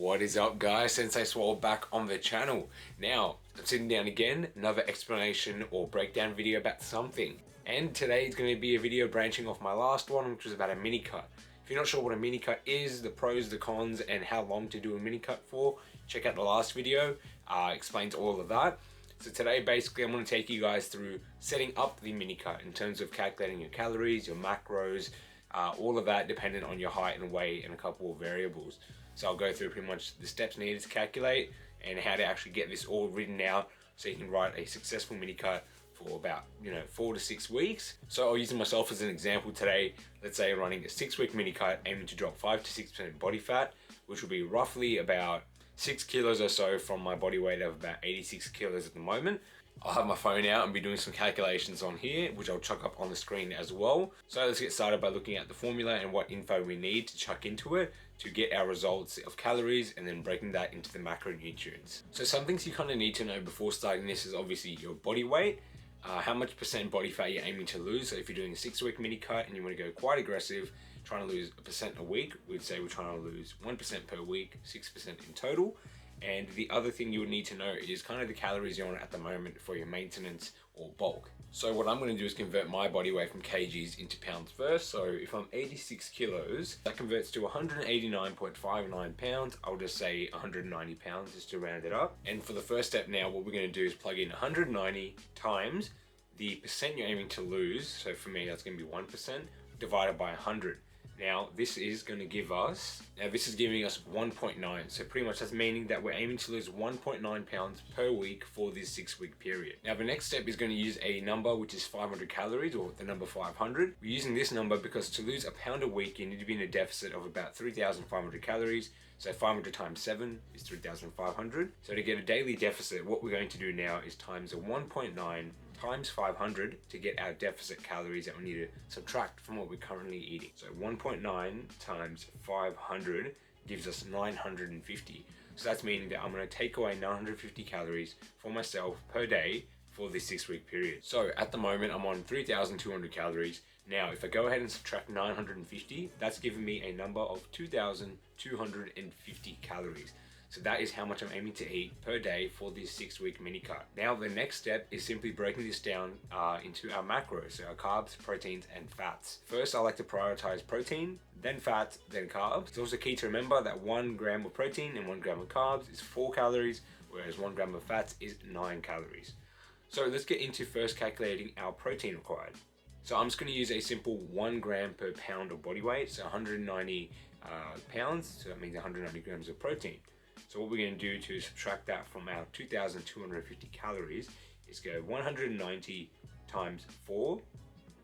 What is up, guys? Sensei SWOLE back on the channel. Now, I'm sitting down again, another explanation or breakdown video about something. And today is going to be a video branching off my last one, which was about a mini cut. If you're not sure what a mini cut is, the pros, the cons, and how long to do a mini cut for, check out the last video. Explains all of that. So today, basically, I'm going to take you guys through setting up the mini cut in terms of calculating your calories, your macros, all of that dependent on your height and weight and a couple of variables. So I'll go through pretty much the steps needed to calculate and how to actually get this all written out so you can write a successful mini cut for about 4 to 6 weeks. So I'll use myself as an example today. Let's say I'm running a 6-week mini cut aiming to drop 5 to 6% body fat, which will be roughly about 6 kilos or so from my body weight of about 86 kilos at the moment. I'll have my phone out and be doing some calculations on here, which I'll chuck up on the screen as well. So let's get started by looking at the formula and what info we need to chuck into it to get our results of calories and then breaking that into the macronutrients. So some things you kind of need to know before starting this is obviously your body weight, how much percent body fat you're aiming to lose. So if you're doing a 6-week mini cut and you want to go quite aggressive, trying to lose 1% a week, we'd say we're trying to lose 1% per week, 6% in total. And the other thing you would need to know is kind of the calories you're on at the moment for your maintenance or bulk. So what I'm going to do is convert my body weight from kgs into pounds first. So if I'm 86 kilos, that converts to 189.59 pounds. I'll just say 190 pounds just to round it up. And for the first step now, what we're going to do is plug in 190 times the percent you're aiming to lose. So for me, that's going to be 1% divided by 100. Now this is going to give us, this is giving us 1.9. So pretty much that's meaning that we're aiming to lose 1.9 pounds per week for this 6-week period. Now the next step is going to use a number which is 500 calories, or the number 500. We're using this number because to lose a pound a week, you need to be in a deficit of about 3,500 calories. So 500 times 7 is 3,500. So to get a daily deficit, what we're going to do now is times a 1.9 times 500 to get our deficit calories that we need to subtract from what we're currently eating. So 1.9 times 500 gives us 950. So that's meaning that I'm going to take away 950 calories for myself per day for this 6-week period. So at the moment I'm on 3,200 calories. Now if I go ahead and subtract 950, that's giving me a number of 2,250 calories. So that is how much I'm aiming to eat per day for this 6-week mini cut. Now the next step is simply breaking this down into our macros, so our carbs, proteins, and fats. First, I like to prioritize protein, then fats, then carbs. It's also key to remember that 1 gram of protein and 1 gram of carbs is 4 calories, whereas 1 gram of fats is 9 calories. So let's get into first calculating our protein required. So I'm just going to use a simple 1 gram per pound of body weight, so 190 pounds, so that means 190 grams of protein. So what we're going to do to subtract that from our 2,250 calories is go 190 times 4.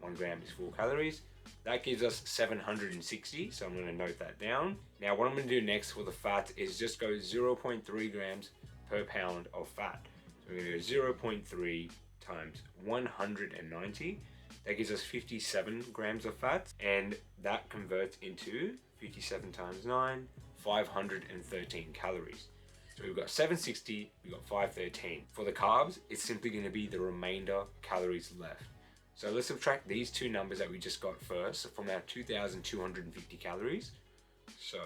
1 gram is 4 calories. That gives us 760, so I'm going to note that down. Now what I'm going to do next for the fat is just go 0.3 grams per pound of fat. So we're going to go 0.3 times 190. That gives us 57 grams of fat, and that converts into 57 times 9, 513 calories. So we've got 760, we've got 513. For the carbs, it's simply going to be the remainder calories left. So let's subtract these two numbers that we just got first from our 2,250 calories. So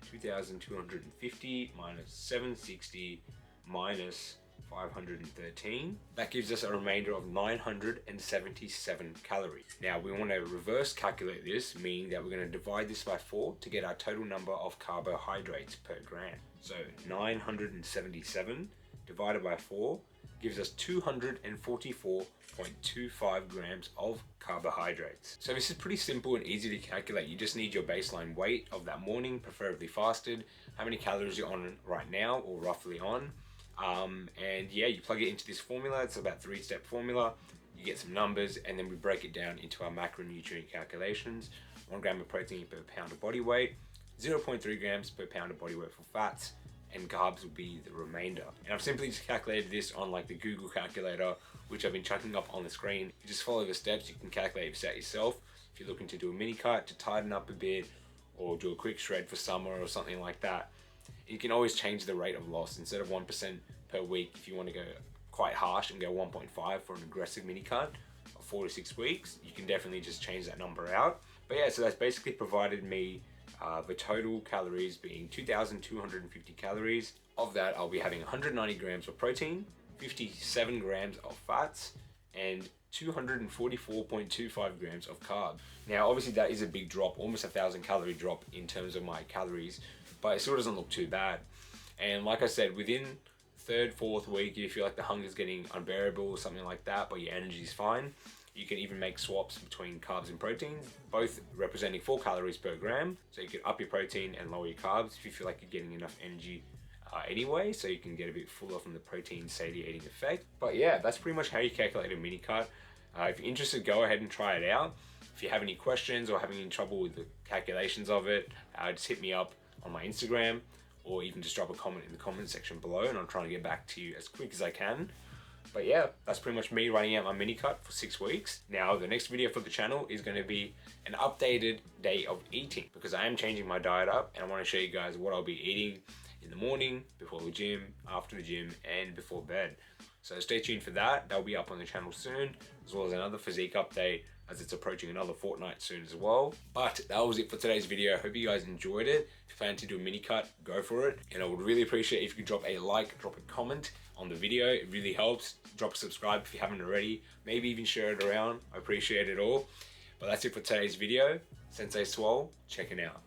2,250 minus 760 minus 513. That gives us a remainder of 977 calories. Now we want to reverse calculate this, meaning that we're going to divide this by 4 to get our total number of carbohydrates per gram. So 977 divided by 4 gives us 244.25 grams of carbohydrates. So this is pretty simple and easy to calculate. You just need your baseline weight of that morning, preferably fasted, how many calories you're on right now or roughly on. And yeah, you plug it into this formula. It's about 3-step formula. You get some numbers and then we break it down into our macronutrient calculations. 1 gram of protein per pound of body weight, 0.3 grams per pound of body weight for fats, and carbs will be the remainder. And I've simply just calculated this on like the Google calculator, which I've been chucking up on the screen. You just follow the steps, you can calculate this out yourself. If you're looking to do a mini cut to tighten up a bit or do a quick shred for summer or something like that, you can always change the rate of loss. Instead of 1% per week, if you want to go quite harsh and go 1.5 for an aggressive mini cut of 4 to 6 weeks, you can definitely just change that number out. But yeah, so that's basically provided me The total calories being 2,250 calories. Of that, I'll be having 190 grams of protein, 57 grams of fats, and 244.25 grams of carbs. Now, obviously that is a big drop, almost 1,000 calorie drop in terms of my calories, but it still doesn't look too bad. And like I said, within third, fourth week, if you feel like the hunger is getting unbearable or something like that, but your energy is fine, you can even make swaps between carbs and proteins, both representing 4 calories per gram. So you can up your protein and lower your carbs if you feel like you're getting enough energy anyway, so you can get a bit fuller from the protein satiating effect. But yeah, that's pretty much how you calculate a mini cut. If you're interested, go ahead and try it out. If you have any questions or having any trouble with the calculations of it, just hit me up on my Instagram, or even just drop a comment in the comment section below, and I'll try to get back to you as quick as I can. But yeah, that's pretty much me running out my mini cut for 6 weeks. Now, the next video for the channel is going to be an updated day of eating, because I am changing my diet up, and I want to show you guys what I'll be eating in the morning, before the gym, after the gym, and before bed. So stay tuned for that. That'll be up on the channel soon, as well as another physique update, as it's approaching another fortnight soon as well. But that was it for today's video. I hope you guys enjoyed it. If you plan to do a mini cut, go for it. And I would really appreciate if you could drop a like, drop a comment on the video. It really helps. Drop a subscribe if you haven't already. Maybe even share it around. I appreciate it all. But that's it for today's video. Sensei SWOLE, checking out.